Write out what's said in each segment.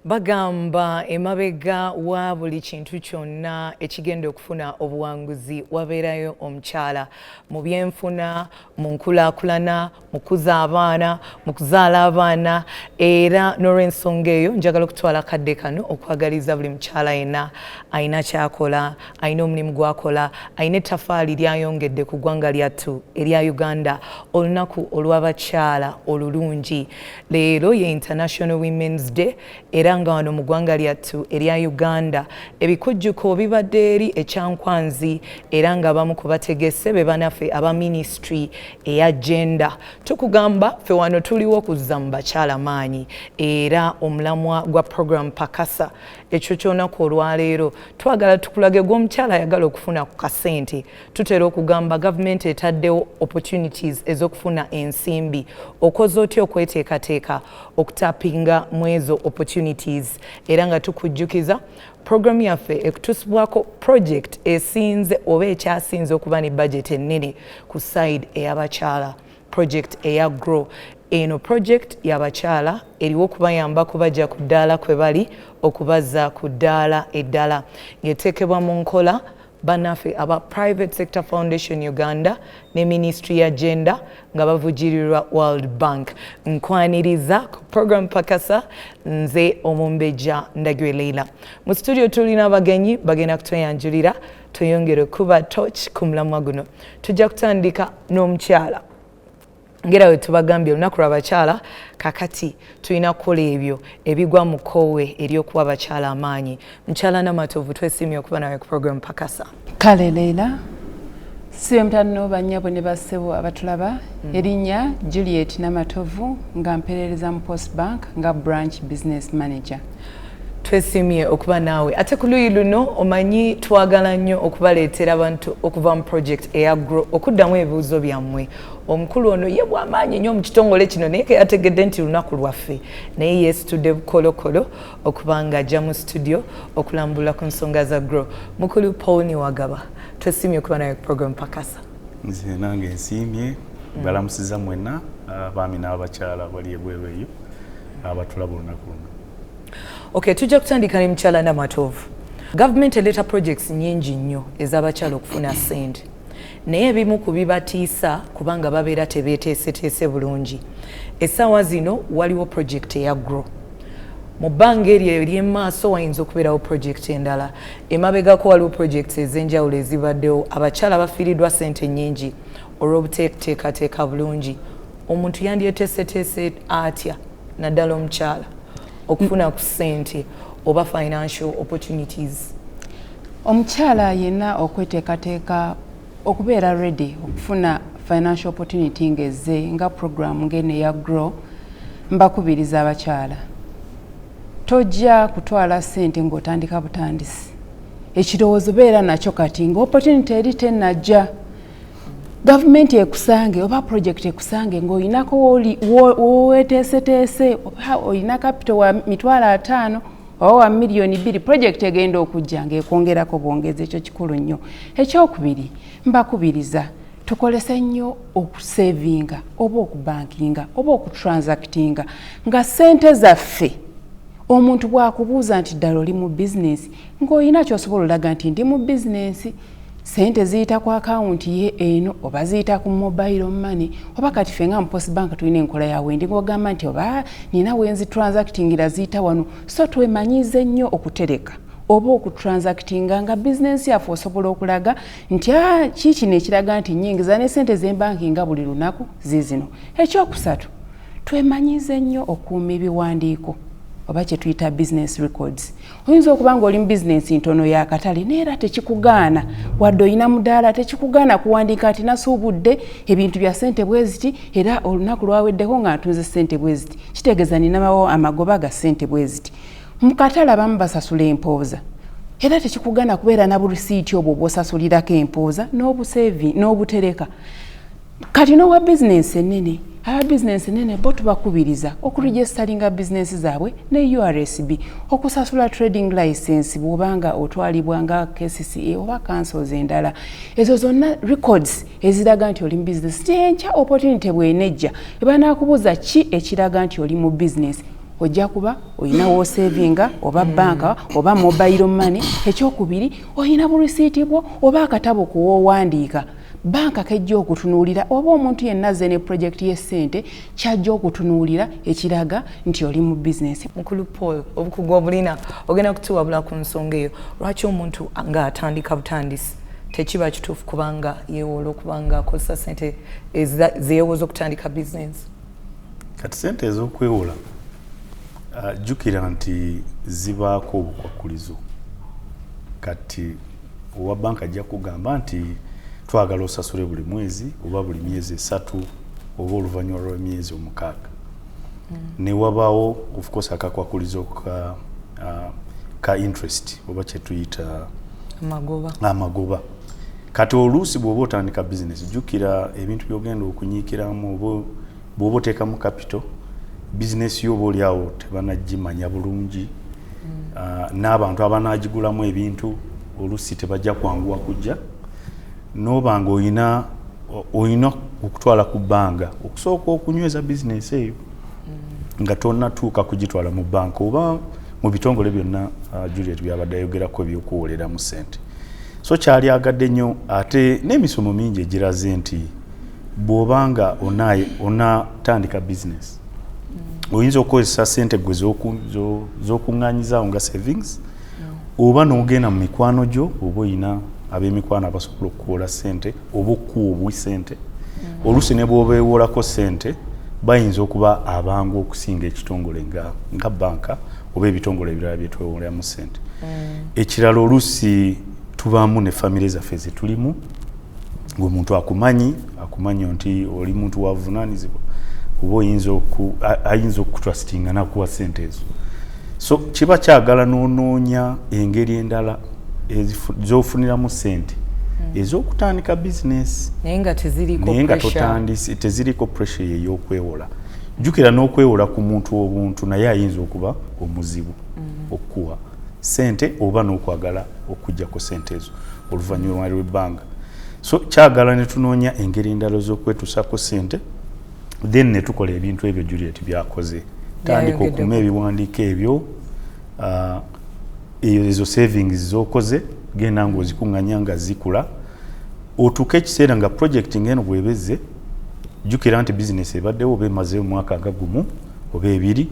Bagamba emabega wa buli kintu kyonna ekigenda okufuna obuwanguzi wabeerayo omukyala mu byenfuna, mu nkulaakulana, mu kuza abaana, mu kuzaala abaana, era n'olw'ensonga eyo njagala okutwala akadde kano okwagaliza buli mukyala yenna ayina kyakola, ayina omulimu gwakola, ayina ettaffaali lyayongedde ku ggwanga lyattu erya Uganda, olunaku olw'abakyala olulungi. Leero ye International Women's Day era nga wano mu ggwanga lyattu erya Uganda ebikujjuko bibadde eri ekyankwanzi era nga abamu ku bategese be banaffe aba ministry eya gender. Tukugamba ffe wano tuliwo kuzza mu bakyala maanyi era omulamwa gwa program Pakasa ekyo ky'olunaku olwaleero twagala tukulage gw'omukyala ayagala okufuna ku kasente. Tutera okugamba gavumenti etaddewo opportunities ez'okufuna ensimbi. Okoze otya okweteekateeka okutapinga mu ezo opportunities era nga tukujjukiza program yaffe ekutusibwako project esinze oba ekyasinze okuba ne budget ennene ku side ey'abakyala, project eya Grow. Eno project y'abakyala eriwo okubayambako bajja ku ddaala kwe bali okubazza ku ddaala eddala ng'eteekebwa mu nkola bannaffe aba Private Sector Foundation Uganda ne Ministry ya Gender nga bavugirirwa World Bank. Nkwaniriza ku program Pakasa nze Omumbejja Ndagwe Leila. Mu studio tulina abagenyi bagenda kutweyanjulira tweyongere okuba torch ku mulamwa guno. Tujja kutandika n'omukyala. Ngera we tubagambye olunaku lw'abakyala kakati tulina kukola ebyo ebigwa mu kkowe ery'okuwa abakyala amaanyi. Mukyala Namatovu twesimye okuba nawe ku program Pakasa. Kale Leila, sibe mutano bannyabo ne bassebo abatulaba erinnya Juliet Namatovu nga mpeerereza mu Post Bank nga branch business manager. Twesimye okuba naawe ate ku luyi luno omanyi twagala nnyo okubaleetera abantu okuva mu project eya Grow okuddamu ebibuuzo byammwe. Omukulu ono ye bw'amaanyi nnyo mu kitongole kino naye yategedde nti lunaku lwaffe naye yeesitudde bukolokolo okuba ng'ajja mu studio okulambula ku nsonga za Grow. Mukulu Paul Niwagaba twesimye okuba nawe ku program Pakasa. Nze nange nsiimye balamusiza mwenna abaami n'abakyala bali ebweru eyo abatulaba olunaku luno. Okay, tujja kutandika ne mukyala Namatovu. Government eleeta projects nyingi nnyo ez'abakyala okufuna ssente. Naye ebimu ku bibatiisa kubanga babeera tebeeteeseteese bulungi. Essaawa zino waliwo project eya Grow. Mu bbanga eryo ery'emmaaso wayinza okubeerawo project endala. Emabegako waliwo projects ez'enjawulo ezibaddewo. Abakyala bafiiriddwa ssente nnyingi olw'obuteekateeka bulungi. Omuntu yandyeteeseteese atya naddala omukyala okufuna ku ssente oba financial opportunities. Omukyala yenna okweteekateeka okubeera ready okufuna financial opportunity ng'ezze nga program ng'eno eya Grow mbakubiriza abakyala. Tojja kutwala ssente ng'otandika butandisi. Ekirowoozo beera nakyo kati ng'opportunity eri tennajja. Gavumenti ekusange oba project ekusange ng'oyinako woweteeseteese oba oyina capital wa $5,000 oba wa $2,000,000 project egenda okujja ng'ekwongerako bwongezi ekyo kikulu nnyo. Ekyokubiri mbakubiriza tukolese nnyo okusevinga oba okubankinga oba okutransactinga nga ssente zaffe omuntu bw'akubuuza nti ddala oli mu bizinesi ng'oyina ky'osobola olaga nti ndi mu bizinesi. Sente ziyita ku akawunti ye eno oba ziyita ku mobile money oba kati ffe nga mu Post Bank tulina enkola ya wendi ng'ogamba nti oba nina wenzi transactingira ziyita wano. So twemanyize nnyo okutereka oba okutransactinga nga bizinensi yaffe osobola okulaga nti kiikino ekiraga nti nnyingiza ne sente z'embankinga buli lunaku ziizino. Ekyokusatu twemanyize nnyo okuuma ebiwandiiko oba kye tuyita business records. Oyinza okuba ng'oli mu bizinensi ntono ya katale naye era tekikugaana wadde oyina mudaala tekikugaana kuwandiika nti nasuubudde ebintu bya ssente bwe ziti era olunaku lwaweddeko nga ntunze ssente bwe ziti. Kitegeeza ninawo amagoba ga ssente bwe ziti. Mu katale abamu basasula empooza era tekikugaana kubeera na burisiiti obwo bw'osasulirako empooza n'obutereka. Kati n'owa bizinensi ennene aba bizinensi ennene bo tubakubiriza okuregistaringa bizinensi zaabwe ne URSB okusasula trading license bw'obanga otwalibwa nga KCCA oba councils endala. Ezo zonna records eziraga nti oli mu bizinensi. Enkya opportunity bw'enejja ebanaakubuuza ki ekiraga nti oli mu bizinensi ojja kuba oyinawo savinga oba banka oba mobile money. Ekyokubiri oyina burisiti bwo oba akatabo kuwowandiika banka kejja okutunuulira oba omuntu yenna azze ne project y'essente kyajja okutunuulira ekiraga nti oli mu business. Mukulu Paul obukugu obulina ogenda kutuwabula ku nsonga eyo lwaki omuntu ng'atandika butandisi tekiba kituufu kubanga yeewola okubanga akozesa ssente zeyewoza okutandika business? Kati ssente ez'okwewola jjukira nti zibaako obukwakulizo. Kati owa banka ajja kugamba nti twagala osasule buli mwezi oba buli myezi 3 oba oluvannyuma lw'emyezi 6. Ne wabaawo of course akakwakulizo ka interest oba kye tuyita amagoba. Kati oluusi bw'oba otandika business jjukira ebintu by'ogenda okunyiikiramu bw'oba oteekamu capital business yo oba oliawo tebanagimanya bulungi. N'abantu abanaagigulamu ebintu oluusi tebajja kwanguwa kujja. N'obanga oyina okutwala ku bbanga okusooka okunyweza business eyo nga tonnatuuka kugitwala mu banka oba mu bitongole byonna Juliet byabadde ayogerako ebyokuwoleramu ssente. So kyali agadde nnyo ate n'emisomo mingi egiraze nti bw'obanga onatandika business oyinza okukozesa ssente gwe z'okuŋŋaanyizaawo nga savings oba n'ogenda mu mikwano gyo oba oyina ab'emikwano abasobola okuwola ssente oba okuwa obwi ssente. Oluusi ne bw'obeewolako ssente bayinza okuba abangu okusinga ekitongole nga banka oba ebitongole ebirala bye twewolamu ssente. Ekirala oluusi tubaamu ne famire zaffe ze tulimu ng'omuntu akumanyi nti oli muntu wavunaanyizibwa oba ayinza okutrustinga n'akuwa ssente ezo. So kiba kyagala n'onoonya engeri endala z'ofuniramu ssente ez'okutandika business naye nga teziriko pressure ey'okwewola. Jjukira n'okwewola ku muntu obuntu naye ayinza okuba omuzibu okuwa ssente oba n'okwagala okuggyako ssente ezo oluvannyuma lw'ebbanga. So kyagala ne tunoonya engeri endala z'okwetuusako ssente then ne tukola ebintu ebyo Juliet byakoze. Tandika okuma ebiwandiiko ebyo ezo savings z'okoze genda ng'ozikuŋŋanya nga zikula otuuke ekiseera nga project ng'eno bw'ebezze jjukira nti business ebaddewo oba emazeyo omwaka nga gumu oba 2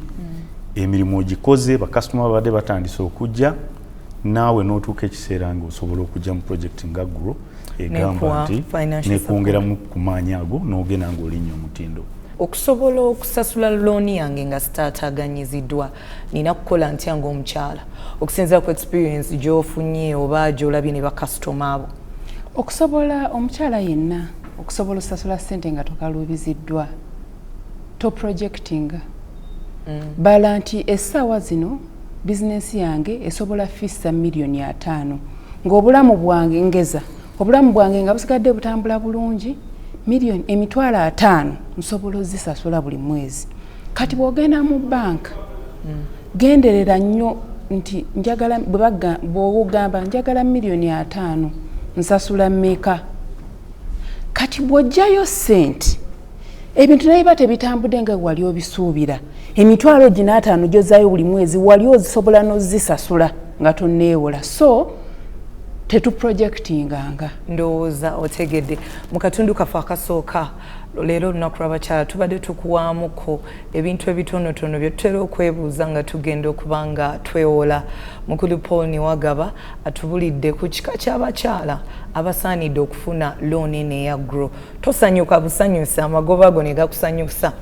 emirimu ogikoze bakasitoma babadde batandise okujja naawe n'otuuka ekiseera ng'osobola okujja mu project nga grow egamba nti nekwongeramu ku maanyi ago n'ogenda ng'olinnya omutindo. Okusobola okusasula looni yange nga sitaataaganyiziddwa nina kukola ntya ng'omukyala okusinziira ku experience gy'ofunye oba gy'olabye ne bakasitoma abo? Okusobola omukyala yenna okusobola osasula ssente nga tokaluubiziddwa toprojectinga bala nti essaawa zino bizinesi yange esobola fissa miliyoni 5 ng'obulamu bwange ngeza obulamu bwange nga busigadde butambula bulungi miliyoni 5,000 nsobola ozisasula buli mwezi. Kati bw'ogenda mu banka genderera nnyo nti njagala bw'ogamba njagala miliyoni 5 nsasula mmeka. Kati bw'ojjayo ssente ebintu naye biba tebitambudde nga wali obisuubira emitwalo gina 5 gy'ozzaayo buli mwezi wali ozisobola n'ozisasula nga tonneewola. So tetuprojectinganga. Ndowooza otegedde mu katundu kaffe akasooka leero olunaku lw'abakyala tubadde tukuwaamuko ebintu ebitonotono bye tutera okwebuuza nga tugenda okuba nga twewola. Mukulu Paul Niwagaba atubulidde ku kika ky'abakyala abasaanidde okufuna looni eno eya grow. Tosanyuka busanyusa amagoba ago ne gakusanyusa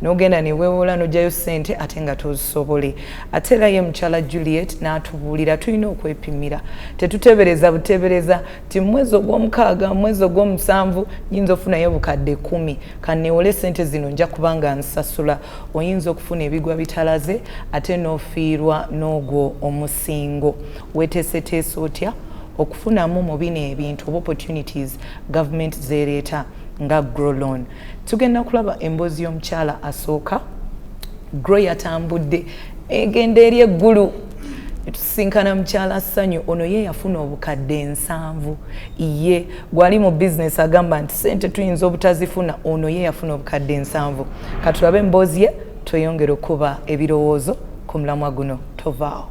n'ogenda ne weewola n'ojjayo ssente ate nga tozisobole. Ate era ye mukyala Juliet n'atubuulira tulina okwepimira tetutebereza butebereza ti mwezi ogw'omukaaga mwezi ogw'omusanvu nyinza ofunayo bukadde 10 kanneewole ssente zino nja kubanga nsasula. Oyinza okufuna ebigwa bitalaze ate n'ofiirwa n'ogwo omusingo. Weeteeseteese otya okufunamu mu bino ebintu oba opportunities government zeereeta nga grow loan? Tugenda kulaba emboozi y'omukyala asooka. Grow yatambudde egenda eri eggulu tusinkana mukyala Ssanyu ono ye yafuna obukadde 7 ye gwali mu business agamba nti ssente tuyinza obutazifuna ono ye yafuna obukadde 7. Katulabe emboozi ye tweyongere okuba ebirowoozo ku mulamwa guno tovaawo.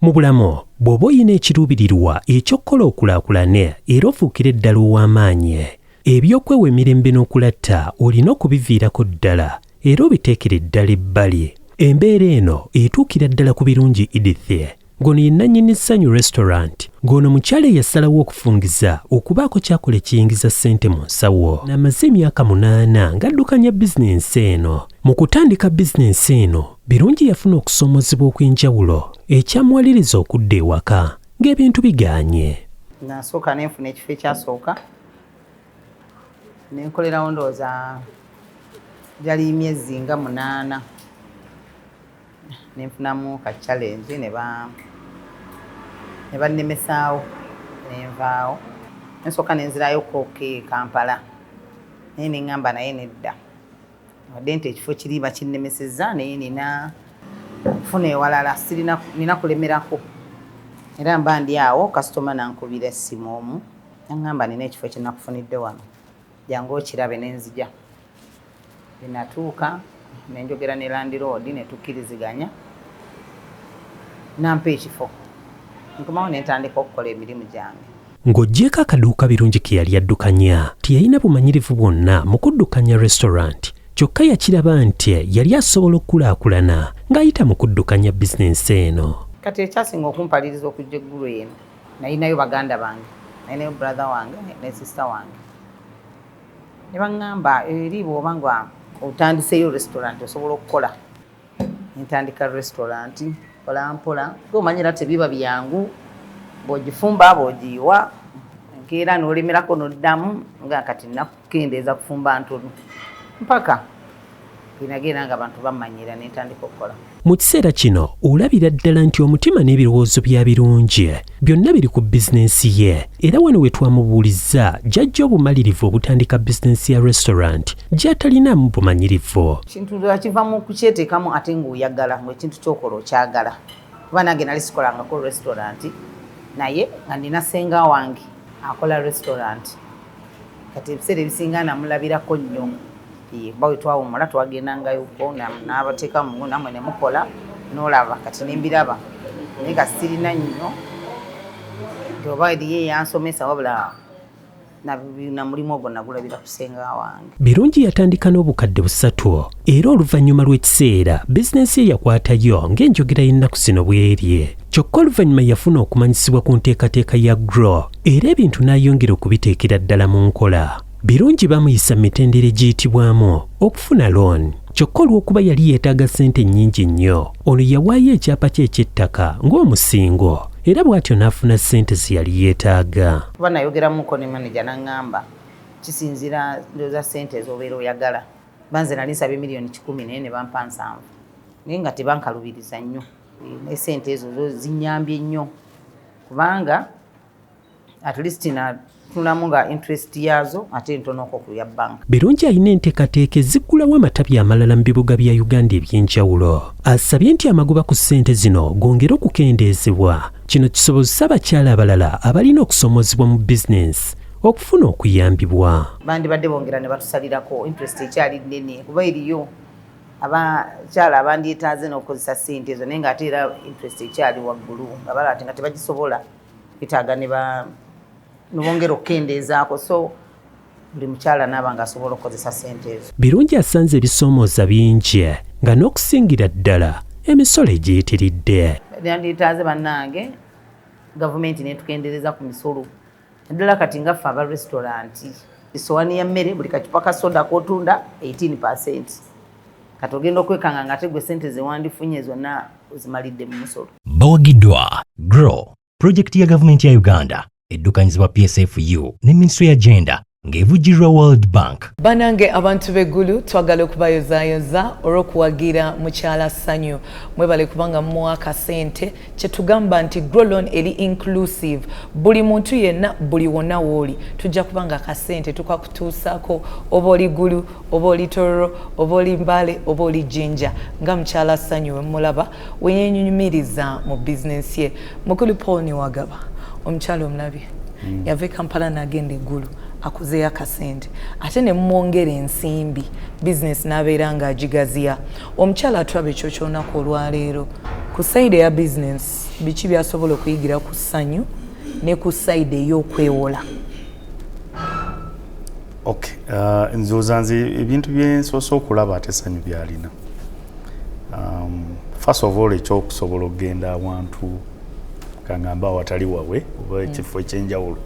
Mu bulamu bw'oba olina ekiruubirirwa eky'okukola okulaakulane era ofuukire eddala ow'amaanyi, ebyokwewa emirembe n'okulatta olina okubiviirako ddala era obiteekere eddala ebbali. Embeera eno etuukira ddala ku birungi Edith ng'ono ye nannyini ssanyu restaurant, ng'ono mukyala eyasalawo okufungiza okubaako kyakola ekiyingiza ssente mu nsawo. N'amaze emyaka 8 ng'addukanya bizinensi eno. Mu kutandika bizinensi eno birungi yafuna okusoomozebwa okw'enjawulo ekyamuwaliriza okudda ewaka ng'ebintu bigaanye. Nasooka nenfuna ekifo ekyasooka nenkolerawo ndowooza gyali myezi nga 8 nenfunamu ka challenge ne bannemesaawo nenvaawo nensooka nenzirayo koke Kampala naye neŋŋamba naye nedda wadde nti ekifo kiriba kinnemesezza naye nina kufuna ewalala nina kulemerako era mba ndi awo kasitoma nankubira essimu omu naŋŋamba nina ekifo kyenakufunidde wano jangu okirabe nenzija binatuuka nenjogera ne landiroodi netukkiriziganya nampa ekifo nkomawo nentandika okukola emirimu gyange. Ng'oggyeko akaduuka birungi ke yali addukanya teyalina bumanyirivu bwonna mu kuddukanya restaurant, kyokka yakiraba nti yali asobola okukulaakulana ng'ayita mu kuddukanya bizinensi eno. Kati ekyasinga okumpaliriza okujja eggulu eno nayinayo baganda bange, nayinayo brother wange ne sister wange ne baŋŋamba eri bw'oba nga otandiseeyo restaurant osobola okukola. Ntandika restaurant mpola mpola ng'omanyira tebiba byangu bw'ogifumba bw'ogiyiwa enkeera n'olemerako n'oddamu nga kati nakukendeeza kufumba ntono mpaka binagenda nga abantu bammanyira nentandika okukola. Mu kiseera kino olabira ddala nti omutima n'ebirowoozo bya birungi byonna biri ku bizinensi ye, era wano we twamubuuliza gy'ajja obumalirivu obutandika bizinensi ya restaurant gy'atalinamu bumanyirivu. Kintu kiva mu kukyeteekamu ate ng'oyagala ng'ekintu ky'okola okyagala. Kuba nange nali sikolangako restaurant naye nga nina ssenga wange akola restaurant. Kati ebiseera ebisinga namulabirako nnyo. Bawe twawumula twagendangayoko n'abateeka mu namwe ne mukola n'olaba kati nembiraba naye nga sirina nnyo nti oba eriyo eyansomesa wabula na mulimu ogwo nagulabira kusenga wange. Birungi yatandika n'obukadde 3 era oluvannyuma lw'ekiseera bizinensi ye yakwatayo ng'enjogera y'ennaku zino bw'erye. Kyokka oluvannyuma yafuna okumanyisibwa ku nteekateeka ya GROW era ebintu n'ayongera okubiteekera ddala mu nkola. Birungi bamuyisa mitendere giyitibwamu okufuna loan, kyokka olw'okuba yali yeetaaga ssente nnyingi nnyo ono yawaayo ekyapa kye eky'ettaka ng'omusingo era bw'atyo n'afuna ssente ze yali yeetaaga. Kuba nayogeramuko ne manager n'aŋŋamba kisinzira ndowooza ssente ez'obeera oyagala. Banze nali nsabye miliyoni 10 naye ne bampa 7 naye nga tebankalubiriza nnyo n'essente ezo zinnyambye nnyo kubanga at least tunamu nga interest yazo ate ntonoko ku ya bank. Birungi alina enteekateeka eziggulawo amatabi amalala mu bibuga bya Uganda eby'enjawulo. Asabye nti amagoba ku ssente zino gongera okukendeezebwa. Kino kisobozesa abakyala abalala abalina okusoomozebwa mu bizinensi okufuna okuyambibwa. Bandibadde bongera ne batusalirako interest ekyali nnene kuba eriyo abakyala abandyetaaze n'okukozesa ssente ezo naye ng'ate era interest ekyali waggulu nga balaba ati nga tebagisobola bitaaga ne nobongera okukendeezaako so buli mukyala naaba ng'asobola okukozesa ssente ezo. Birungi asanze ebisoomooza bingi nga n'okusingira ddala emisolo egyeyitiridde. Yandyetaaze bannange gavumenti netukendeereza ku misolo ddala kati nga ffe aba restauranti esowani ya mmere buli kacupa ka soda k'otunda 18%. Kati ogenda okwekanga nga tegwe ssente ze wandifunye zonna ozimalidde mu musolo. Bawagiddwa GROW, pulojekiti ya gavumenti ya Uganda eddukanyizibwa PSFU ne Minisitule ya Gender ng'evujjirwa World Bank. Banange abantu b'eggulu twagala okubayozaayoza olw'okuwagira mukyala Ssanyu mwebale kubanga muwa akasente kyetugamba nti GROW loan eri inclusive buli muntu yenna buli wonna wooli tujja kubanga akasente tukakutuusaako oba oli ggulu oba oli Tororo oba oli Mbale oba oli Jinja nga mukyala Ssanyu we mulaba we yeenyumiriza mu bizinensi ye. Mukulu Paul Niwagaba omukyala omulabye yava e Kampala n'agenda eggulu akuzeeyo akasente ate ne mwongera ensimbi bizinesi n'abeera ng'agigaziya. Omukyala atulaba ekyo ky'olunaku olwaleero ku sayidi eya bizinesi biki byasobola okuyigira ku ssanyu ne ku sayidi ey'okwewola? Okay, nzooza nze ebintu byensoose okulaba ate essanyu byalina. First of all ekyokusobola okugenda awantu kangamba awatali wawe oba ekifo ekyenjawulo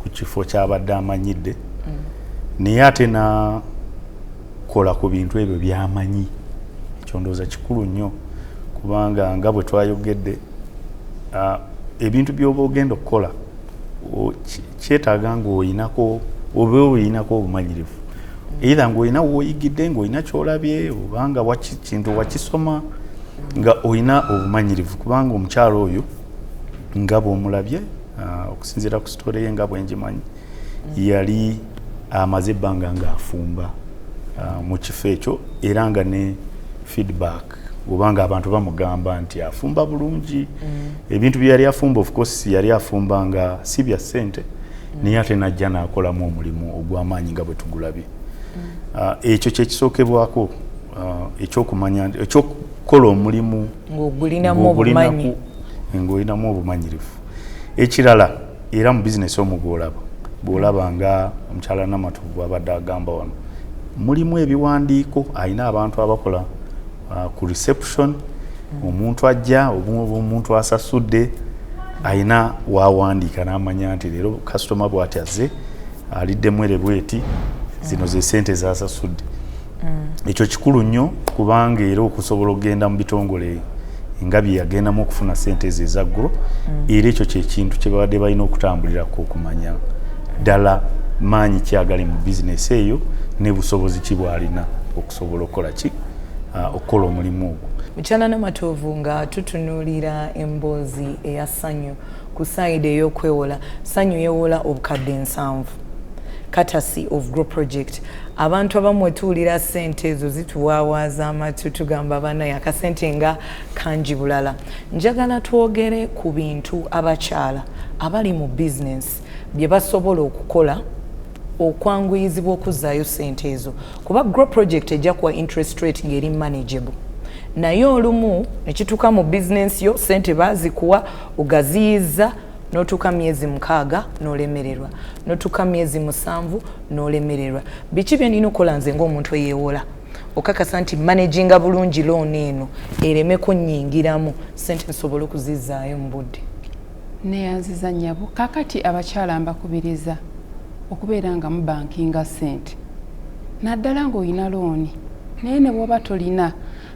ku kifo kyabadde amanyidde naye ate nakola ku bintu ebyo byamanyi. Ekyo ndowooza kikulu nnyo kubanga nga bwe twayogedde ebintu by'oba ogenda okukola kyetaaga ng'oyinako oba oyinako obumanyirivu either ng'olina w'oyigidde ng'olina ky'olabye obanga kintu wakisoma nga olina obumanyirivu kubanga omukyalo oyo nga bw'omulabye okusinziira ku sitole ye nga bwengimanyi yali amaze ebbanga ng'afumba mu kifo ekyo era nga ne feedback obanga abantu bamugamba nti afumba bulungi ebintu bye yali afumba of course yali afumba nga si bya ssente naye ate najja n'akolamu omulimu ogw'amaanyi nga bwe tugulabye. Ekyo kyekisookebwako ekyokumanya ekyokukola omulimu ng'olinamu obumanyirivu. Ekirala era mu bizinesi omwo bw'olaba nga omukyala Namatovu bw'abadde agamba wano mulimu ebiwandiiko alina abantu abakola ku reception omuntu ajja omuntu asasudde alina wawandiika n'amanya nti leero kasitoma bw'ati azze aliddemu ere bweti zino ze ssente zasasudde. Ekyo kikulu nnyo kubanga era okusobola okugenda mu bitongole nga bye yagendamu okufuna ssente ezo ezaggulu era ekyo kyekintu kye babadde balina okutambulirako okumanya ddala maanyi kyagali mu bizinesi eyo ne busobozi ki bw'alina okusobola okukola ki okukola omulimu ogwo. Mukyala Namatovu nga tutunuulira emboozi eya ssanyu ku sayidi ey'okwewola, ssanyu yeewola obukadde 7 courtesy of Grow Project. Abantu abamu wetuwulira ssente ezo zituwaawaaza amatu tugamba banaye akasente nga kangi bulala. Njagala twogere ku bintu abakyala abali mu bizinesi bye basobola okukola okwanguyizibwa okuzzaayo ssente ezo kuba Grow Project ejja kuwa interest rate ng'eri manageable. Naye olumu nekituuka mu bizinesi yo ssente baazikuwa ogaziyiza n'otuuka myezi 6 n'olemererwa, n'otuuka myezi 7 n'olemererwa. Biki bye nina okukola nze ng'omuntu eyeewola okakasa nti managinga bulungi loan eno ereme kunnyingiramu ssente nsobole okuzizzaayo mu budde? Neyanziza nnyabo kakati abakyala mbakubiriza okubeera nga mubankinga ssente naddala ng'olina looni naye ne bw'oba tolina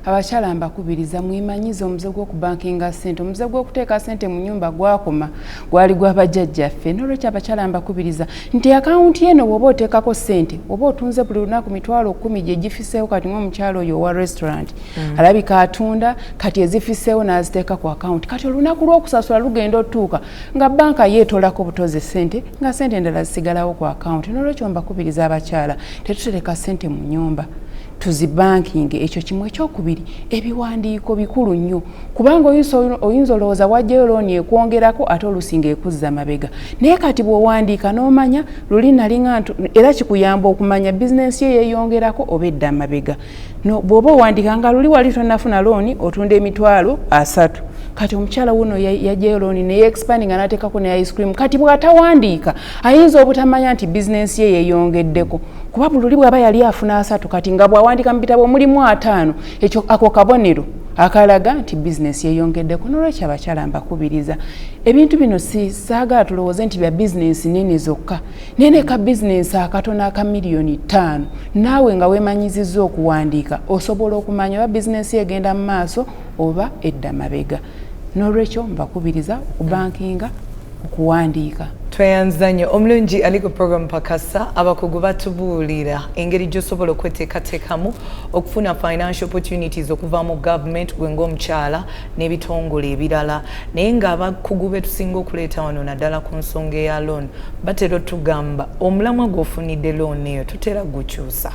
abakyala mbakubiriza mwemanyize omuze gw'okubankinga ssente. Omuze gw'okuteeka ssente mu nnyumba gwakoma gwali gw'abajjajjaffe. N'olwekyo abakyala mbakubiriza nti akawunti eno bw'oba oteekako ssente oba otunze buli lunaku 10,000 gye gifiseewo kati ng'omukyala oyo owa restaurant alabika atunda kati ezifiseewo n'aziteeka ku akawunti kati olunaku lw'okusasula lugenda otuuka nga banka yeetolako butoze ssente nga ssente endala zisigalawo ku akawunti. N'olwekyo mbakubiriza abakyala tetutereka ssente mu nnyumba tuzibanking. Ekyo kimu. Ekyokubiri ebiwandiiko bikulu nnyo kubanga oyinza olowooza wajjayo looni ekwongerako ate olusinga ekuzza mabega naye kati bw'owandiika n'omanya luli nalinga era kikuyamba okumanya bizinesi ye yeeyongerako oba edda mabega. Bw'oba owandiika nga luli wali tonnafuna looni otunda $30,000 kati omukyala wuno yajjayo looni ne yeexpanding n'ateekako ne ice cream kati bw'atawandiika ayinza obutamanya nti bizinesi ye yeeyongeddeko kuba buli bw'aba yali afuna 3 kati nga bw'awandiika mu bitabo mulimu 5 ekyo ako kabonero akalaga nti bizinesi yeeyongeddeko. N'olwekyo abakyala mbakubiriza ebintu bino saagala tulowooze nti bya bizinesi nene zokka nene ka bizinesi akatono aka $5,000,000 naawe nga weemanyizizza okuwandiika osobola okumanya oba bizinesi egenda mu maaso oba edda mabega. N'olwekyo mbakubiriza okubankinga okuwandiika. Tweyanza nnyo omulungi ali ku program Pakasa abakugu batubuulira engeri gy'osobola okweteekateekamu okufuna financial opportunities okuva mu government gwe ng'omukyala n'ebitongole ebirala naye ng'abakugu be tusinga okuleeta wano naddala ku nsonga eya loan batera otugamba omulamwa gw'ofunidde loan eyo tutera gukyusa.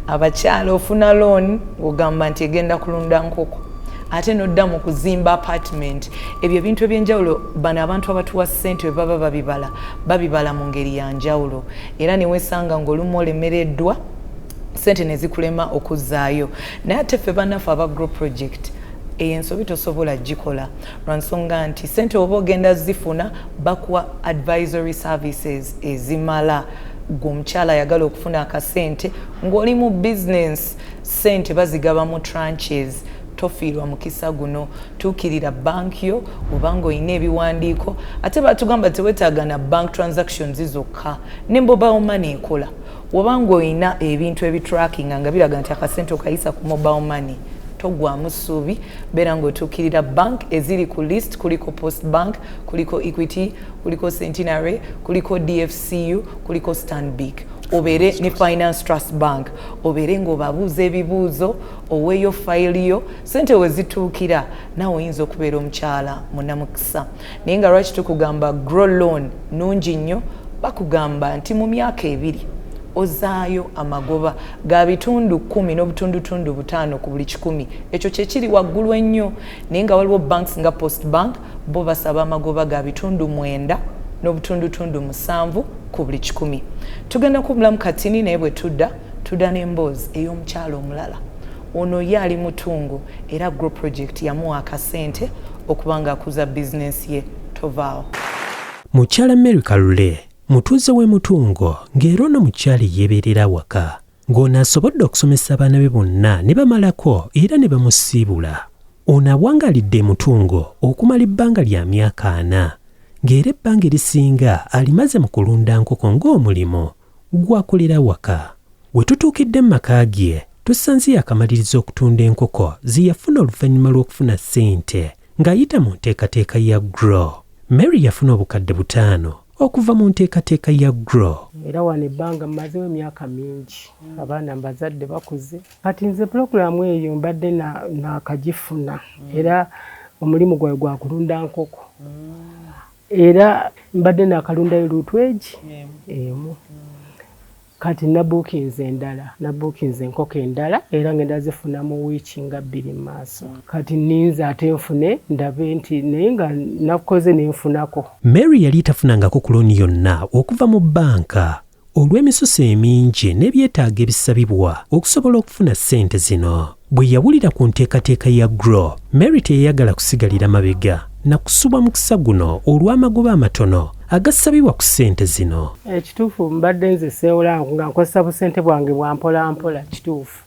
Abakyala ofuna loan ogamba nti egenda kulunda nkoko ate nodda mu kuzimba apartment. Ebyo ebintu ebyenjawulo bano abantu abatuwa ssente bwe baba babibala mu ngeri ya njawulo, era ne weesanga ng'olumu olemereddwa ssente ne zikulema okuzzaayo. Naye ate ffe bannaffe aba Grow Project ensobi tosobola gikola lwa nsonga nti ssente oba ogenda zifuna bakuwa advisory services ezimala. Gwe omukyala ayagala okufuna akasente ng'oli mu business, ssente bazigaba mu tranches. Tofiirwa mukisa guno, tuukirira banki yo obanga olina ebiwandiiko. Ate batugamba teweetaaga na bank transactions zokka, ne mobile money ekola. Obanga olina ebintu ebitrackinga nga biraga nti akasente okayisa ku mobile money, togwamu ssuubi, beera ng'otuukirira bank eziri ku list. Kuliko Post Bank, kuliko Equity, kuliko Centenary, kuliko DFCU, kuliko Stanbic. Obeere ne Finance Trust Bank, obeere ng'obabuuza ebibuuzo, oweeyo fayili yo, ssente we zituukira naawe oyinza okubeera omukyala munnamukisa. Naye nga lwaki tukugamba Grow Loan nungi nnyo, bakugamba nti mu myaka 2 ozaayo amagoba ga bitundu 10 n'obutundutundu 5 ku buli 100. Ekyo kye kiri waggulu ennyo. Naye nga waliwo banks nga Post Bank bo basaba amagoba ga bitundu 9 n'obutundutundu 7 ku buli 100. Tugenda kubulamu katini naye bwe tudda n'emboozi ey'omukyalo omulala. Ono ye ali mutungo era Grow Project yamuwa akasente okuba ng'akuza bizinensi ye. Tovaawo. Mukyala Mary Kalule mutuuze w'e Mutungo ng'era ono mukyala yeebeerera waka ng'ono asobodde okusomesa abaana be bonna ne bamalako era ne bamusiibula. Ono awangalidde e Mutungo okumala ebbanga lya myaka 4 ng'era ebbanga erisinga alimaze mu kulunda nkoko ng'omulimo gw'akolera waka. We tutuukidde mu maka ge tusanze akamaliriza okutunda enkoko ze yafuna oluvannyuma lw'okufuna ssente ng'ayita mu nteekateeka ya Grow. Mary yafuna obukadde 5 okuva mu nteekateeka ya Grow. Era wano ebbanga mmazewo emyaka mingi, abaana mbazadde bakuze. Kati nze pulogulaamu eyo mbadde nakagifuna era omulimu gwawe gwa kulunda nkoko. Era mbadde nakalundayo lutweji emu. Kati nabuukinze endala, nabuukinze enkoko endala era ngenda zifuna mu wiiki nga 2 maaso. Kati ninza ate nfune ndabe nti naye nga nakoze nenfunako. Mary yali tafunangako ku looni yonna okuva mu banka olw'emisuso emingi n'ebyetaago ebisabibwa okusobola okufuna ssente zino. Bwe yawulira ku nteekateeka ya Grow, Mary teyayagala kusigalira mabega na kusubwa mukisa guno olw'amagoba amatono agasabibwa ku ssente zino. Ekituufu mbadde nze seewolanga nga nkozesa busente bwange bwa mpola kituufu.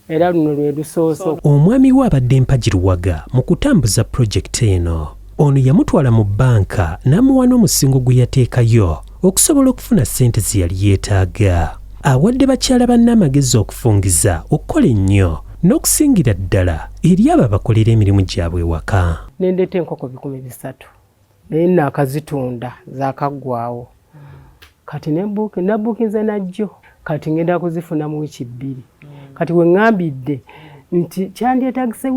Era luno lwe lusooso. Omwami we abadde mpagiruwaga mu kutambuza pulojekiti eno. Ono yamutwala mu banka n'amuwa n'omusingo gwe yateekayo okusobola okufuna ssente ze yali yeetaaga. Awadde bakyala banne amagezi okufungiza okukola ennyo n'okusingira ddala eri abo abakolera emirimu gyabwe ewaka. Nendeeta enkoko 300 naye naakazitunda zaakaggwaawo. Kati nabuukinze najjo. Kati ngenda kuzifuna mu wiiki 2. Kati we ngambidde nti kyandyetagise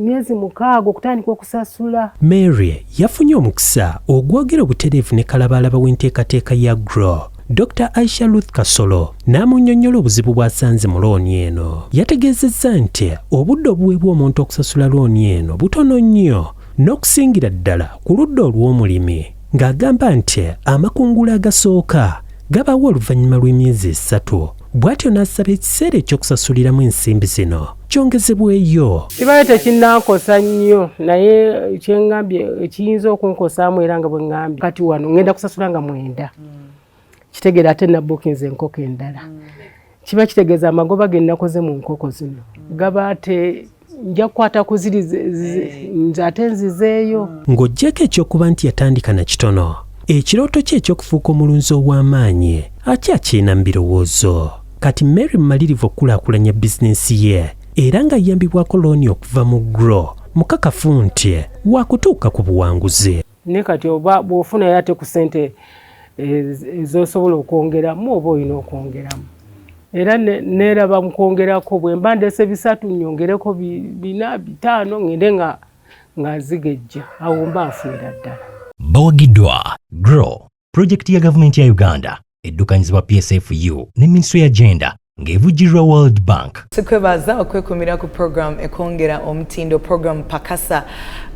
myezi 6 okutandika okusasula. Mary yafunye omukisa ogwogera obutereevu ne kalabalaba w'enteekateeka ya Grow. Dr. Aisha Ruth Kasolo n'amunnyonnyola obuzibu bw'asanze mu looni eno. Yategeezezza nti obudde obuweebwa omuntu okusasula looni eno butono nnyo n'okusingira ddala ku ludda olw'omulimi, ng'agamba nti amakungula agasooka gabawo oluvannyuma lw'emyezi 3. Bw'atyo n'asaba ekiseera eky'okusasuliramu ensimbi zino kyongezebweyo. Kibaye tekinnankosa nnyo naye kyengambye ekiyinza okunkosaamu era nga bwe ngambye kati wano ngenda kusasula nga 9. Kitegeera ate nabuukinze enkoko endala. Kiba kitegeeza amagoba ge nakoze mu nkoko zino gaba ate nja kukwata ku ziri nze ate nzizeeyo. Ng'oggyeko ekyokuba nti yatandika na kitono, ekirooto kye eky'okufuuka omulunzi ow'amaanyi akyakirina mu birowoozo. Kati Mary mmalirivu okukulaakulanya bizinensi ye era nga yambibwako looni okuva mu Grow mukakafu nti waakutuuka ku buwanguzi. Ne kati oba bw'ofuna ate ku ssente ez'osobola okwongeramu oba olina okwongeramu. Era neeraba mu kwongerako bwe mba ndeese 3 nnyongereko 4 5 ngende nga zigejja awo mba nfunira ddala. Bawagiddwa Grow, projekiti ya gavumenti ya Uganda eddukanyizibwa PSFU ne Minisitule ya Gender, ng'evujjirwa World Bank. Sikwebaza okwekumira ku program ekongera omutindo program Pakasa.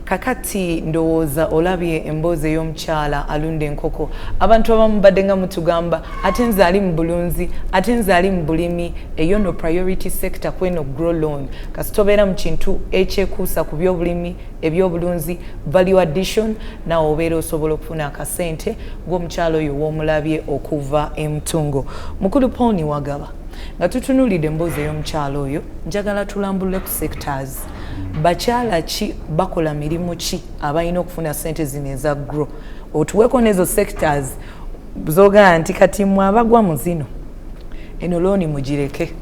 Kakati ndowooza olabye emboozi ey'omukyala alunda enkoko. Abantu abamu badde nga mutugamba ate nze ali mu bulunzi, ate nze ali mu bulimi, eyo no priority sector kweno grow loan. Kasitobeera mu kintu ekyekuusa ku by'obulimi, eby'obulunzi, value addition, nawe obeera osobola okufuna akasente ng'omukyala oyo w'omulabye okuva emutungo. Mukulu Paul Wagaba, nga tutunuulidde emboozi ey'omukyala oyo, njagala tulambulule ku sectors. Bakyala ki bakola mirimu ki abalina okufuna sente zino eza grow? Otuweko n'ezo sectors zogala nti kati mwe abagwa mu zino eno looni mugireke.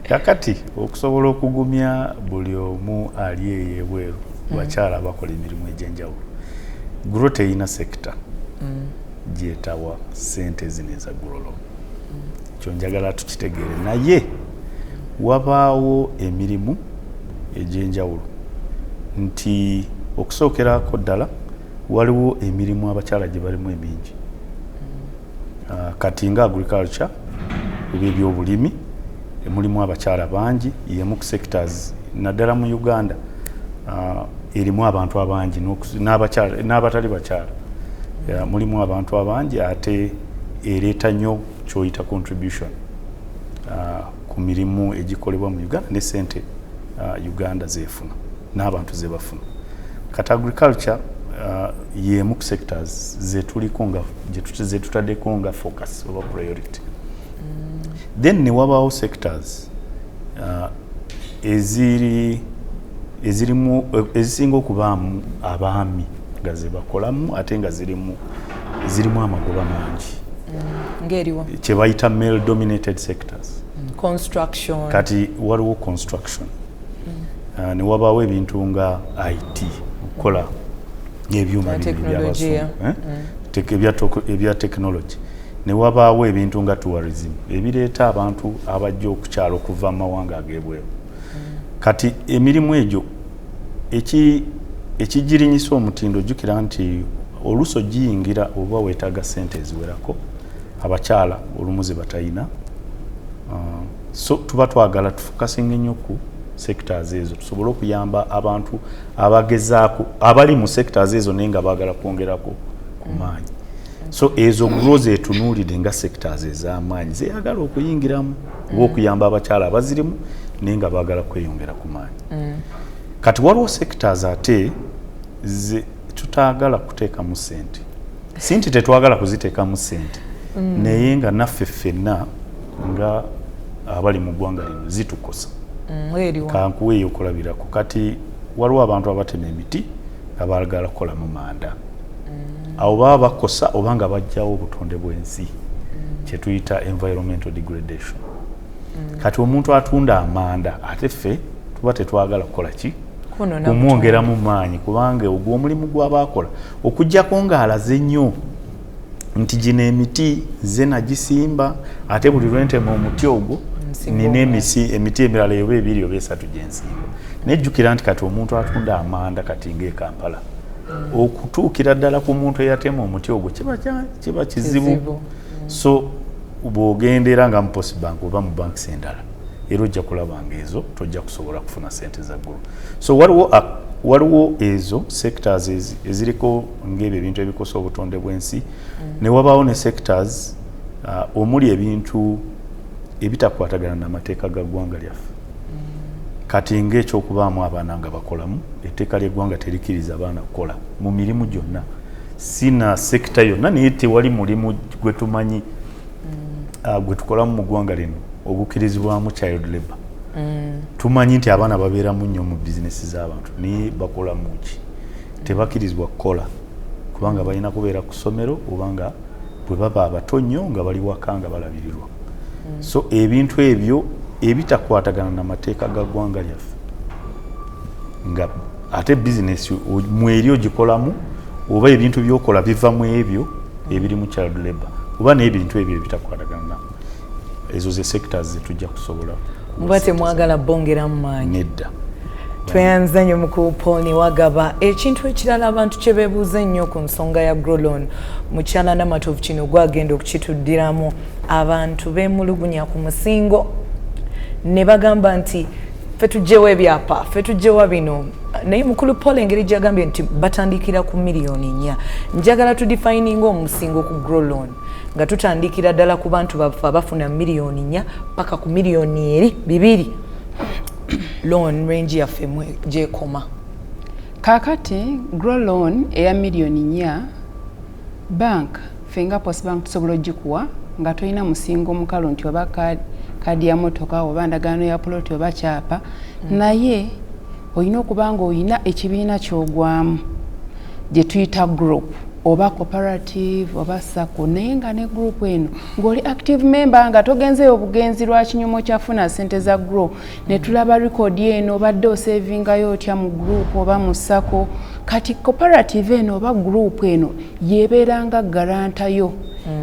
Kakati okusobola okugumya buli omu ali eyo ebweru bakyala bakola emirimu egy'enjawulo. Grow teyina sector gyetawa sente zino eza grow loan. Ekyo njagala tukitegeere, naye wabaawo emirimu egy'enjawulo nti okusookerako ddala waliwo emirimu abakyala gye balimu emingi. Kati nga agriculture oba ebyobulimi mulimu abakyala bangi, yemu ku sectors naddala mu Uganda erimu abantu abangi n'abatali bakyala. Mulimu abantu abangi ate ereeta nnyo kyoyita contribution ku mirimu egikolebwa mu Uganda ne sente Uganda zeefuna n'abantu ze bafuna. Kati agriculture yemu ku sectors zetuliko nga zetutaddeko nga focus oba priority. Then ne wabaawo sectors ezisinga okubaamu abaami nga ze bakolamu ate nga zirimu amagoba mangi. Ngeriwa kye bayita male dominated sectors. Construction. Kati waliwo construction. Ne wabaawo ebintu nga IT okukola ebyuma ebya technology. Ne wabaawo ebintu nga tourism ebireeta abantu abajja okukyala okuva mu mawanga ag'ebweru. Kati emirimu egyo ekigirinyisa omutindo jjukira nti oluusi giyingira oba weetaaga sente eziwerako abakyala olumu ze batayina. So tuba twagala tufokasinga ennyo ku sectors ezo tusobole okuyamba abantu abagezaako abali mu sectors ezo naye nga baagala kwongerako ku maanyi. So ezo grow zetunuulidde nga sectors ez'amaanyi zeeyagala okuyingiramu oba okuyamba abakyala abazirimu naye nga baagala kweyongera ku maanyi. Kati waliwo sectors ate tutaagala kuteekamu sente. Sinti tetwagala kuziteekamu sente naye nga naffe ffenna nga abali mu ggwanga lino zitukosa. Kankuweeyo okulabirako. Kati waliwo abantu abatema emiti nga baagala kukolamu manda. Awo baba bakosa oba nga bajjawo obutonde bw'ensi kye tuyita environmental degradation. Kati omuntu atunda amanda ate ffe tuba tetwagala kukola ki? Kumwongeramu maanyi kubanga ogwo omulimu gw'abaakola okuggyako ng'alaze nnyo nti gino emiti ze nagisimba ate buli lwentema omuti ogwo nina emiti emirala oba ebiri oba esatu gyensimba. Nejjukira nti kati omuntu atunda amanda kati ng'e Kampala okutuukira ddala ku muntu eyatema omuti ogwo kiba kizibu. So bw'ogendera nga mu Post Bank oba mu banks endala era ojja kulaba ng'ezo tojja kusobola kufuna sente za ggulu. So waliwo ezo sectors eziriko ng'ebyo ebintu ebikosa obutonde bw'ensi ne wabaawo ne sectors omuli ebintu ebitakwatagana n'amateeka ga ggwanga lyaffe. Kati ng'ekyokubaamu abaana nga bakolamu etteeka ly'eggwanga terikiriza abaana kukola mu mirimu gyonna. Sina sekita yonna naye tewali mulimu gwe tumanyi gwe tukolamu mu ggwanga lino ogukkirizibwamu child labor. Tumanyi nti abaana babeeramu nnyo mu bizinesi z'abantu naye bakola mu ki? Tebakkirizibwa kukola kubanga balina kubeera ku ssomero oba nga bwe baba abato nnyo nga bali waka nga balabirirwa. So ebintu ebyo ebitakwatagana n'amateeka ga ggwanga lyaffe nga ate bizinesi mweri ogikolamu oba ebintu by'okola biva mu ebyo ebiri mu child labor oba n'ebintu ebyo ebitakwatagana na ezo ze sectors zetujja kusobola. Muba temwagala bongeramu maanyi. Nedda. tweyanza nnyo mukulu Paul Niwagaba. Ekintu ekirala abantu kye beebuuza ennyo ku nsonga ya Grow Loan mukyala Namatovu kino gwagenda okukituddiramu abantu beemulugunya ku musingo ne bagamba nti ffe tuggyewo ebyapa ffe tuggyewo bino naye mukulu Paul engeri gyagambye nti batandikira ku miliyoni 4 njagala tudifininga omusingo ku Grow Loan nga tutandikira ddala ku bantu bafe abafuna miliyoni 4 paka ku miliyoni 2 loan range yaffe gyekoma. Kakati Grow Loan eya miliyoni 4 bank fenga Post Bank tusobola ogikuwa nga tolina musingo mukalu nti oba kadi ya motoka oba ndagaano ya ploti oba kyapa naye olina okuba nga olina ekibiina ky'ogwamu gye tuyita group oba cooperative oba sako naye nga ne group eno ng'oli active member nga togenzeeyo obugenzi lwa kinyomo kyafuna ssente za Grow ne tulaba record eno obadde osavingayo otya mu group oba mu sako kati cooperative eno oba group eno yebeeranga garantayo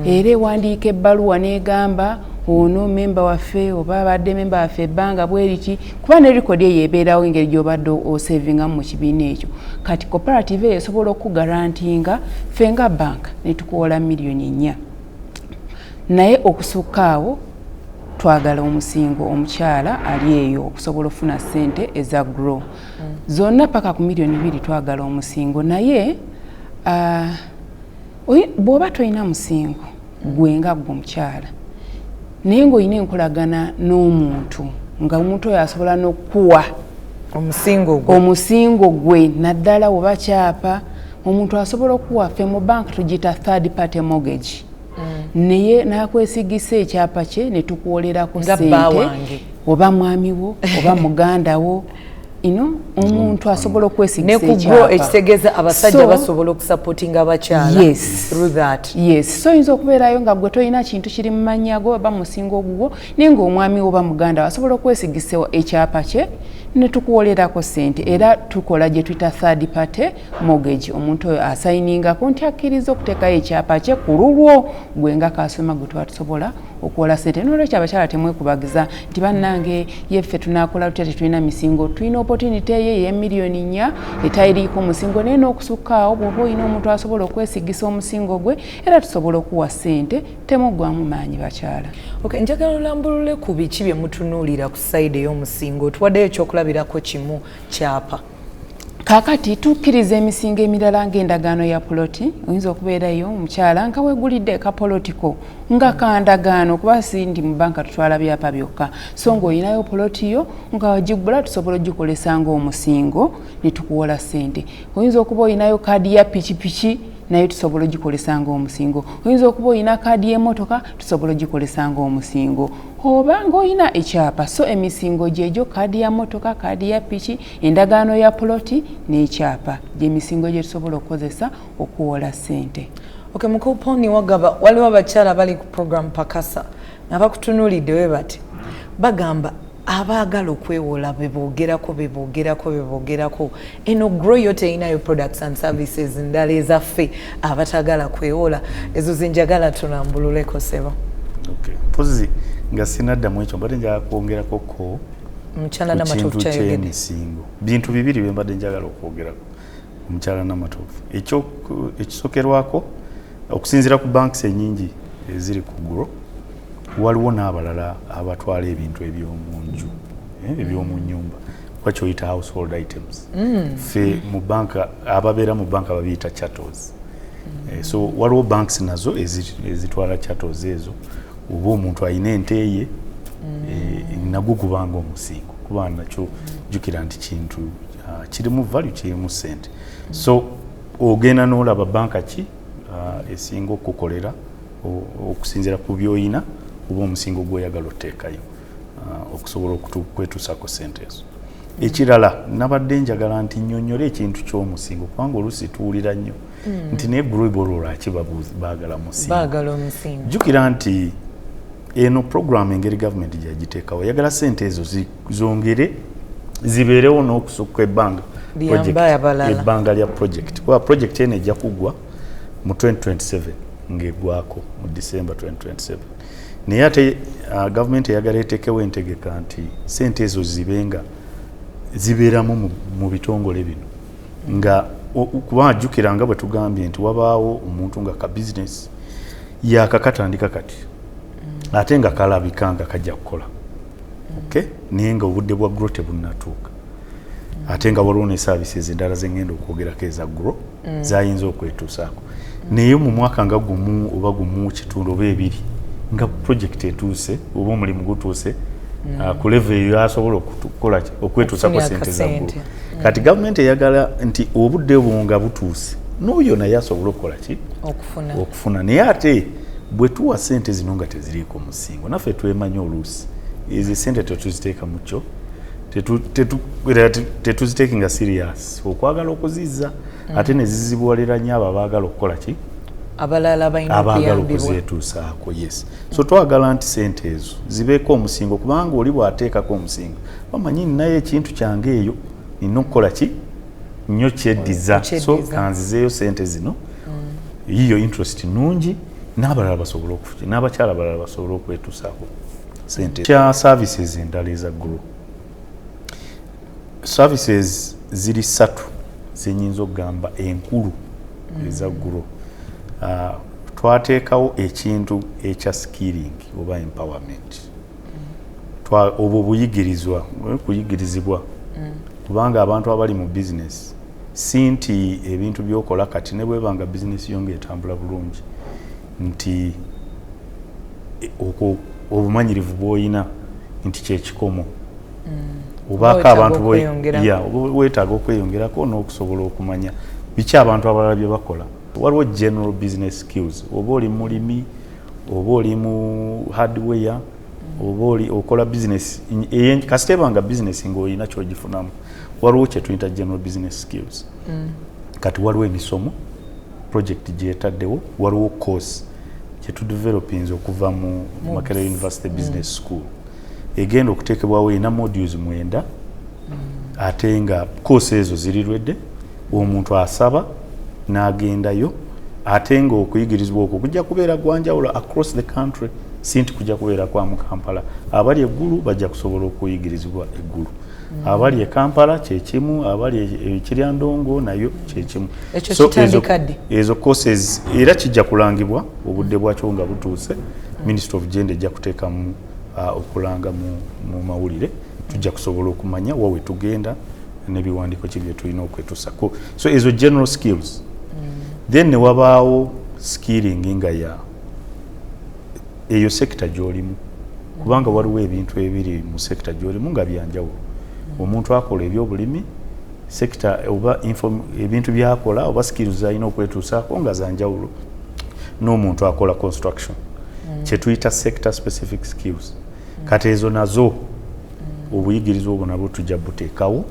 era ewandiika ebbaluwa n'egamba ono memba waffe oba abadde memba waffe ebbanga bweriti kuba ne record yebeerawo engeri gy'obadde osavinga mu kibiina ekyo kati cooperative eyo esobola okugarantinga fenga bank ne tukuwola miliyoni 4 naye okusukaawo twagala omusingo omukyala ali eyo okusobola ofuna ssente eza Grow zonna paka ku miliyoni 2 twagala omusingo naye bw'oba tolina musingo gwenga gwe omukyala naye ng'olina enkolagana n'omuntu nga omuntu oyo asobola n'okuwa omusingo gwe naddala oba kyapa omuntu asobola okuwa ffe mu bank tugita third party mortgage naye n'akwesigisa ekyapa kye ne tukuwolerako ssente oba mwami wo oba muganda wo omuntu asobola okwesigisa ekyapa ekitegeeza abasajja basobola okusupportinga abakyala through that so oyinza okubeerayo nga gwe tolina kintu kiri mu mannya go oba musingo ogwo naye ng'omwami wo oba muganda asobola okwesigisa ekyapa kye ne tukuwolerako ssente era tukola gye tuyita third party mortgage omuntu oyo asayiningako nti akkiriza okuteekayo ekyapa kye ku lulwo gwe nga kasoma gwe tuba tusobola okuwola ssente n'olwekyo abakyala temwekubagiza nti bannange yeffe tunakola tutya tetulina misingo tulina opportunity ye miliyoni 4 etayiriiko musingo naye n'okusukkaawo bw'oba olina omuntu asobola okwesigisa omusingo gwe era tusobola okuwa ssente temuggwamu maanyi bakyala. Njagala olambulule ku biki bye mutunuulira ku sayidi ey'omusingo tuwaddeyo ekyokulabirako kimu kyapa. Kakati tukkiriza emisingo emirala ng'endagaano ya poloti oyinza okubeerayo omukyala nga weegulidde kapolotiko nga kandagaano kuba sindi mu banka tutwala byapa byokka so ng'olinayo poloti yo nga wagigula tusobola ogikolesa ng'omusingo ne tukuwola ssente. Oyinza okuba olinayo kaadi ya pikipiki naye tusobola ogikolesa ng'omusingo. Oyinza okuba olina kaadi y'emmotoka tusobola ogikolesa ng'omusingo oba ng'olina ekyapa so emisingo gyegyo kaadi ya mmotoka kaadi ya piki endagaano ya poloti n'ekyapa gy'emisingo gye tusobola okukozesa okuwola ssente. Mukulu Paul Niwagaba waliwo abakyala bali ku program Pakasa abakutunuulidde we bati bagamba abaagala okwewola bebogerako eno Grow yo terinayo products and services ndala ezaffe abatagala kwewola ezo zenjagala tulambululeko sebo. Mpozi nga sinaddamu ekyo mbadde njagala kwongerako ko omukyala Namatovu ky'emisingo bintu bibiri bye mbadde njagala okwogerako omukyala Namatovu ekisookerwako okusinziira ku banks ennyingi eziri ku Grow waliwo n'abalala abatwala ebintu ebyomunju ebyomu nnyumba kwakyoyita household items ffe mu banka ababeera mu banka babiyita chattels so waliwo banks nazo ezitwala chattels ezo oba omuntu alina ente ye nagwo gubanga omusingo kuba nakyo jjukira nti kintu kirimu value kirimu ssente so ogenda n'olaba banka ki esinga okukolera okusinziira ku byoyina oba omusingo gw'oyagala oteekayo okusobola okwetuusako ssente ezo. Ekirala nabadde njagala nti nnyonnyole ekintu ky'omusingo kubanga oluusi tuwulira nnyo nti naye Grow lwaki baagala musingo. Jjukira nti eno program engeri gavumenti gyagiteekawo yagala ssente ezo zongere zibeerewo n'okusukka ebbanga lya project kuba project eno ejja kuggwa mu 2027 ng'eggwako mu December 2027 naye ate gavumenti eyagala eteekewo entegeka nti ssente ezo zibenga zibeeramu mu bitongole bino nga kuba jjukira nga bwe tugambye nti wabaawo omuntu nga ka bizinesi yakakatandika kati ate nga kalabika nga kajja kukola naye nga obudde bwa grow tebunnatuuka ate nga waliwo ne services endala zengenda okwogerako eza grow zayinza okwetuusaako naye mu mwaka nga gumu oba gumu kitundu oba ebiri nga project etuuse oba omulimu gutuuse ku level eyo asobola okukola okwetuusako sente za grow kati gavumenti eyagala nti obudde bwo nga butuuse n'oyo naye asobola okukola ki okufuna naye ate bwe tuwa sente zino nga teziriiko musingo naffe twemanyi oluusi ezo sente tetuziteeka mu kyo tetuziteeki nga serious okwagala okuzizza ate ne zizibwalira nnyo abo abaagala okukola ki abaagala okuzeetuusaako yes so twagala nti sente ezo zibeeko omusingo kubanga oli bw'ateekako omusingo bamanyi ninayo ekintu kyange eyo nina okukola ki nnyo kyeddiza so kanzizeeyo sente zino yiyo interest nungi n'abalala basobola okufuki n'abakyala abalala basobola okwetuusaako sente kya services endala eza grow services ziri 3 zenyinza okugamba enkulu eza grow twateekawo ekintu ekya skilling oba empowerment obwo kuyigirizibwa kubanga abantu abali mu business si nti ebintu byokola kati ne bwebanga business yonga etambula bulungi nti obumanyirivu bw'olina nti kyekikomo obaako abantu weetaaga okweyongerako n'okusobola okumanya biki abantu abalala bye bakola waliwo general business skills oba oli mulimi oba oli mu hardware oba okola business kasitebanga business ng'olina kyogifunamu waliwo kye tuyita general business skills kati waliwo emisomo project gyetaddewo waliwo course kyetudevelopinze okuva mu Makerere University Business School egenda okuteekebwawo erina modules 9 ate nga course ezo zirirwedde omuntu asaba n'agendayo ate nga okuyigirizibwa okwo kujja kubeera gwanjawulo across the country si nti kujja kubeera kwa mu Kampala abali eggulu bajja kusobola okuyigirizibwa eggulu abali e Kampala kyekimu abali ekiryandongo nayo kyekimu so ezo courses era kijja kulangibwa obudde bwakyo nga butuuse Ministry of Gender ejja kuteekamu okulanga mu mawulire tujja kusobola okumanya wawe tugenda n'ebiwandiiko kibye tulina okwetuusako so ezo general skills then ne wabaawo skilling nga ya eyo sector gy'olimu kubanga waliwo ebintu ebiri mu sector gy'olimu nga byanjawulo omuntu akola ebyobulimi sector oba ebintu byakola oba skills alina okwetuusaako nga zanjawulo n'omuntu akola construction kyetuyita sector specific skills kati ezo nazo obuyigirizwa obwo nabwo tujja buteekawo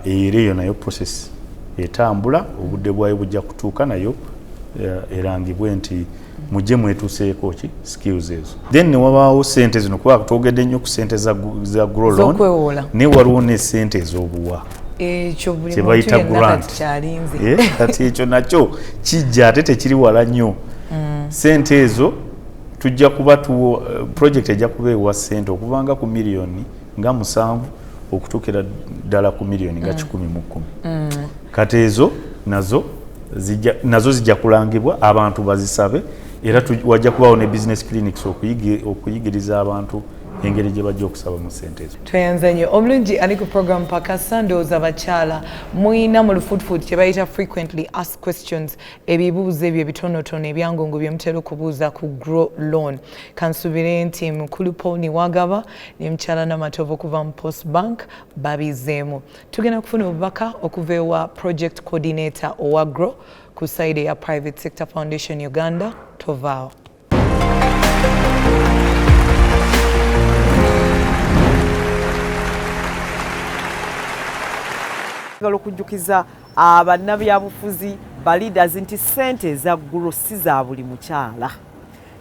era eyo nayo process etambula obudde bwayo bujja kutuuka nayo erangibwe nti mujje mwetuuseeko ki skills ezo then ne wabaawo sente zino kuba twogedde nnyo ku sente za grow loan ne waliwo ne sente ez'obuwa kyebayita grant kati ekyo nakyo kijja ate tekiri wala nnyo sente ezo tujja kuba project ejja kuba ewa sente okuvanga ku miliyoni nga 7 okutuukira ddala ku miliyoni nga 110 kati ezo nazo zijja kulangibwa abantu bazisabe era wajja kubaawo ne business clinics okuyigiriza abantu engeri gye bajja okusaba mu sente ezo. Tweyanze nnyo omulungi ali ku program pakasa ndowooza abakyala muyina mu lufuutfuuti kye bayita frequently asked questions ebibuuzo ebyo ebitonotono ebyangongo bye mutera okubuuza ku grow loan kansubire nti mukulu Paul Niwagaba ne mukyala Namatovu okuva mu Post Bank babizeemu tugenda kufuna obubaka okuva ewa project coordinator owa grow ku side ya Private Sector Foundation Uganda tovaawo. Okujjukiza abannabyabufuzi ba leaders nti ssente eza grow si za buli mukyala,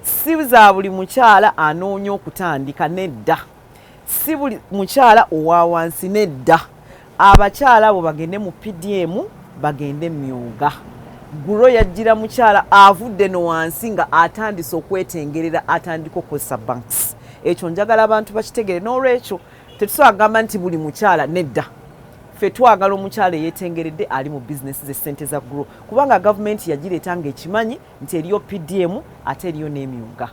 si za buli mukyala anoonya okutandika nedda, si buli mukyala owa wansi nedda. Abakyala abo bagende mu PDM bagende myoga. Grow yajjira mukyala avudde no wansi nga atandise okwetengerera atandika okukozesa banks. Ekyo njagala abantu bakitegere n'olwekyo tetusobola kugamba nti buli mukyala nedda ffe twagala omukyala eyeetengeredde ali mu bizinesi z'essente za grow kubanga gavumenti yagireeta ng'ekimanyi nti eriyo PDM ate eriyo n'emyuga.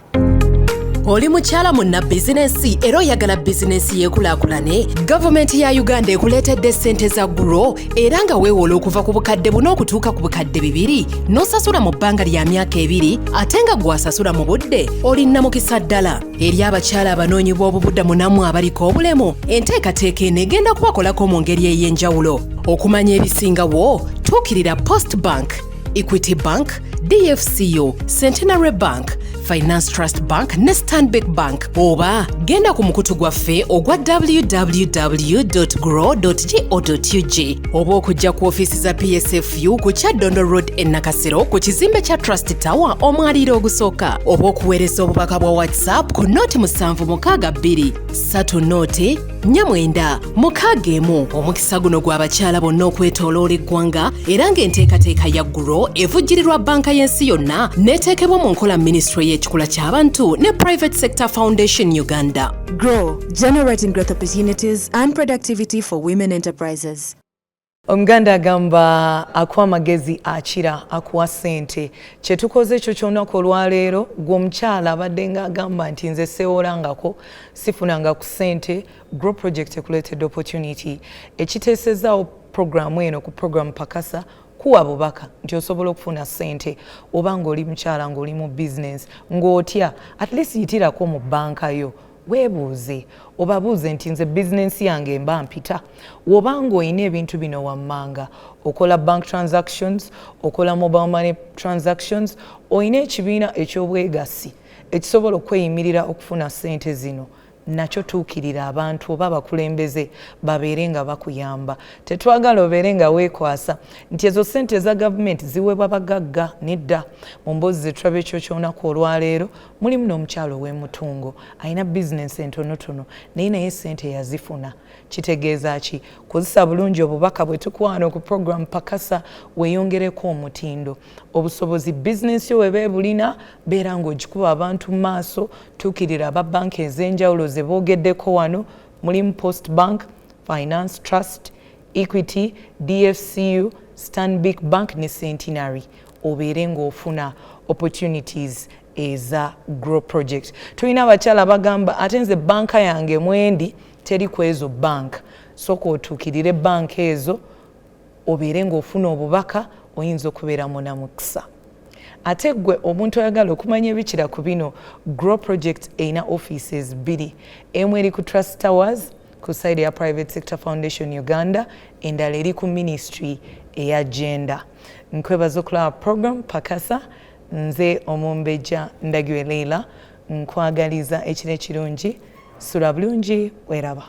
Oli mukyala munna bizinesi era oyagala bizinesi yeekulaakulane, gavumenti ya Uganda ekuleetedde ssente za grow era nga weewola okuva ku bukadde buno okutuuka ku bukadde 2 n'osasula mu bbanga lya myaka 2 ate nga gw'asasula mu budde olina mukisa ddala. Eri abakyala abanoonyi b'obubuddamu nammwe abaliko obulemu, enteekateeka eno egenda kubakolako mu ngeri ey'enjawulo. Okumanya ebisingawo, tuukirira Post Bank, Equity Bank, DFCO, Centenary Bank, Finance Trust Bank ne Stanbic Bank oba genda ku mukutu gwaffe ogwa www.grow.go.ug oba okujja ku ofiisi za PSFU ku Kyaddondo Road e Nakasero ku kizimbe kya Trust Tower omwaliiro ogusooka oba okuweereza obubaka bwa WhatsApp ku nooti 7623 3 nooti 4961. Omukisa guno gw'abakyala bonna okwetooloola eggwanga era ng'enteekateeka ya Grow evujjirirwa banka y'ensi yonna n'eteekebwa mu nkola Ministry y'ekikula ky'abantu ne Private Sector Foundation Uganda. Grow, generating growth opportunities and productivity for women enterprises. Omuganda agamba akuwa magezi akira akuwa ssente. Kye tukoze ekyo ky'olunaku olwaleero gw'omukyala abadde ng'agamba nti nze seewolangako sifunanga ku ssente, Grow Project ekuleetedde opportunity ekiteesezaawo programu eno ku programu Pakasa kuwa bubaka nti osobola okufuna ssente oba ng'oli mukyala ng'oli mu business ng'otya at least yitirako mu banka yo weebuuze obabuuze nti nze bizinensi yange mba mpita woba ng'olina ebintu bino wammanga okola bank transactions okola mobile money transactions olina ekibiina eky'obwegassi ekisobola okweyimirira okufuna ssente zino nakyo tuukirira abantu oba abakulembeze babeere nga bakuyamba. Tetwagala obeere nga weekwasa nti ezo ssente za gavumenti ziweebwa bagagga nedda. Mu mboozi ze tulaba ekyo ky'olunaku olwaleero mulimu n'omukyalo ow'emutungo alina bizinensi entonotono naye ssente yazifuna. Kitegeeza ki? Kozesa bulungi obubaka bwe tukwano ku programu Pakasa weeyongereko omutindo. Obusobozi bizinensi yo weba ebulina beera ng'ogikuba abantu mu maaso. Tuukirira aba banka ez'enjawulo ze boogeddeko wano mulimu Post Bank, Finance Trust, Equity, DFCU, Stanbic Bank ne Centenary. Obeere ng'ofuna opportunities eza Grow Project. Tulina abakyala bagamba ate nze banka yange mwendi teri ku ezo bank. Sooka otuukirire banka ezo obeere ng'ofuna obubaka oyinza okubeera munamukisa. Ate gwe omuntu oyagala okumanya ebikira ku bino, Grow Project erina offices 2. Emu eri ku Trust Towers ku side ya Private Sector Foundation Uganda, endala eri ku Ministry eya Gender. Nkwebaza okulaba program Pakasa. Nze Omumbejja Ndagirwa Leila nkwagaliza ekiro ekirungi. Sula bulungi, weeraba.